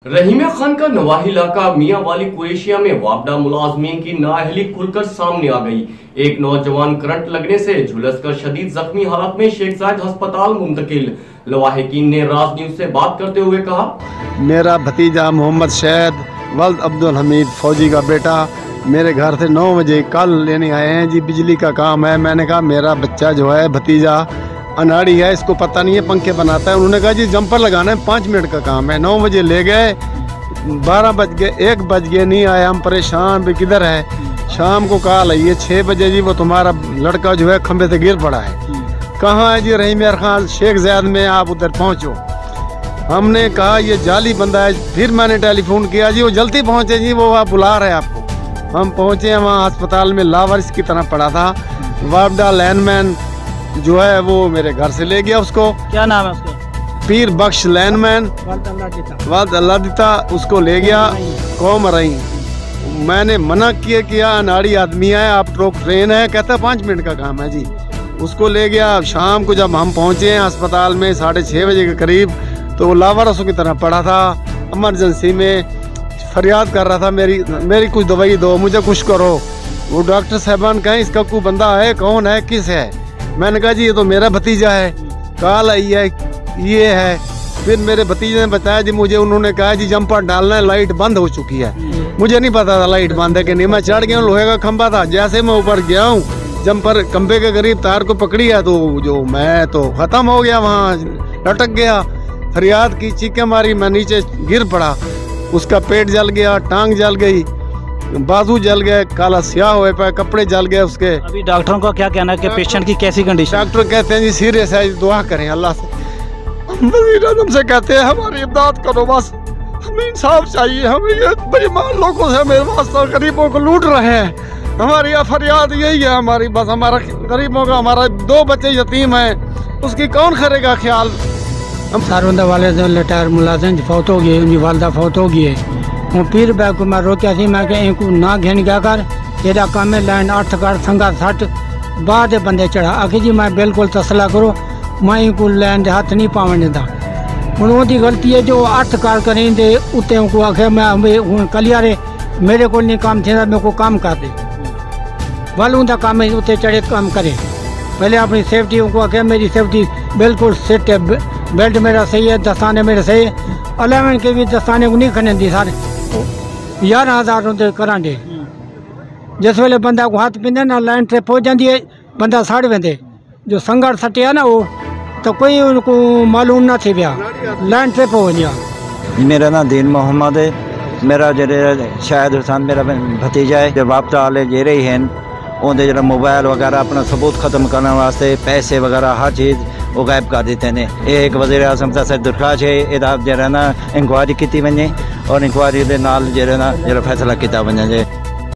रहीमा खान का नवाही इलाका मियां वाली कुरैशिया में वापडा मुलाजमीन की नाअहली खुलकर सामने आ गई। एक नौजवान करंट लगने से झुलसकर शदीद जख्मी हालत में शेख जायद अस्पताल मुंतकिल। लवाहिकीन ने राज न्यूज से बात करते हुए कहा, मेरा भतीजा मोहम्मद शहद वल्द अब्दुल हमीद फौजी का बेटा मेरे घर से 9 बजे कल लेने आए हैं जी। बिजली का काम है। मैंने कहा मेरा बच्चा जो है भतीजा अनाड़ी है, इसको पता नहीं है, पंखे बनाता है। उन्होंने कहा जी जंपर लगाना है, 5 मिनट का काम है। 9 बजे ले गए, 12 बज गए, 1 बज गए, नहीं आया। हम परेशान भी किधर है। शाम को कॉल आई है 6 बजे जी, वो तुम्हारा लड़का जो है खंबे से गिर पड़ा है। कहाँ है जी? रहीमा खान शेख जायद में, आप उधर पहुँचो। हमने कहा ये जाली बंदा है। फिर मैंने टेलीफोन किया जी, वो जल्दी पहुँचे जी, वो आप बुला रहे हैं आपको। हम पहुँचे, वहाँ अस्पताल में लावारिस की तरह पड़ा था। वापडा लैंडमैन जो है वो मेरे घर से ले गया उसको। क्या नाम है उसका? पीर बख्श लैंडमैन वाद अल्लाह दिता, उसको ले गया कौम रही। मैंने मना किया अनाड़ी आदमी है, आप ट्रेन है, कहता 5 मिनट का काम है जी। उसको ले गया। शाम को जब हम पहुँचे हैं अस्पताल में 6:30 बजे के करीब, तो वो लावारसों की तरह पड़ा था। इमरजेंसी में फरियाद कर रहा था, मेरी कुछ दवाई दो, मुझे कुछ करो। वो डॉक्टर साहबान कहें इसका कोई बंदा है, कौन है, किस है? मैंने कहा जी ये तो मेरा भतीजा है, कॉल आई है, ये है। फिर मेरे भतीजे ने बताया जी मुझे, उन्होंने कहा जी जंपर डालना है, लाइट बंद हो चुकी है। मुझे नहीं पता था लाइट बंद है कि नहीं। मैं चढ़ गया, लोहे का खंबा था। जैसे मैं ऊपर गया हूँ, जंपर खंबे के करीब तार को पकड़ी है, तो जो मैं तो खत्म हो गया, वहाँ लटक गया। फरियाद की, चीखें मारी, मैं नीचे गिर पड़ा। उसका पेट जल गया, टांग जल गई, बाजू जल गए, काला स्याह हुए पे, कपड़े जल गए उसके। अभी डॉक्टरों का क्या कहना है कि पेशेंट की कैसी कंडीशन? डॉक्टर कहते हैं जी सीरियस है, दुआ करें अल्लाह से। हम से कहते हैं हमारी इमदाद करो, बस हमें इंसाफ चाहिए। हमें ये बेईमान लोगों से मेरे वास्ते गरीबों को लूट रहे हैं। हमारी फरियाद यही है हमारी, बस हमारा गरीबों का, हमारा 2 बच्चे यतीम हैं, उसकी कौन करेगा ख्याल? हम सारों वाले रिटायर मुलाजिम फौत हो गए, उनकी वालदा फौत हो गई है। वो पीर बैग को मैं रोकिया सी, मैं इनको ना घेन गया कर, तेरा काम है लैंड 8 कर संगा 60 बाद बंदे चढ़ा। आखिर जी मैं बिल्कुल तसला करो, मैं इनको लैंड हाथ नहीं पावन देता। हूँ वो गलती है जो 8 कार करें दे उत्ते उनको आखे मैं हूँ कलिया रे मेरे को नहीं काम थे, मेरे को काम कर दे वाल उनका काम है, उत्ते चढ़े काम करे। पहले अपनी सेफ्टी उनको आखे मेरी सेफ्टी बिल्कुल सेट है, बेल्ट मेरा सही है, दस्ताने मेरे सही है। 11 के भी दस्ताने को नहीं खने दी सारे 11,000 करा दे। जिस वेले बंदा को हाथ पींदे ना लाइन ट्रिप पहुँच जाती है, बंदा साड़ वेंदे। जो संगड़ सटिया ना वो तो कोई उनको मालूम ना थी पिया, लाइन ट्रिप हो गया। मेरा नाम दीन मोहम्मद है। मेरा जरे शायद हुसैन मेरा भतीजा है। जब वापडा वाले जेरे ही हैं, उनके जरा मोबाइल वगैरह अपना सबूत खत्म करने वास्ते पैसे वगैरह हर चीज़ वो गायब कर देते हैं। एक वज़ीर आज़म से दरख्वास्त है इदा जरा ना इंक्वायरी की वजे और इंक्वायरी के नाल जरा ना जरा फैसला किया वजे।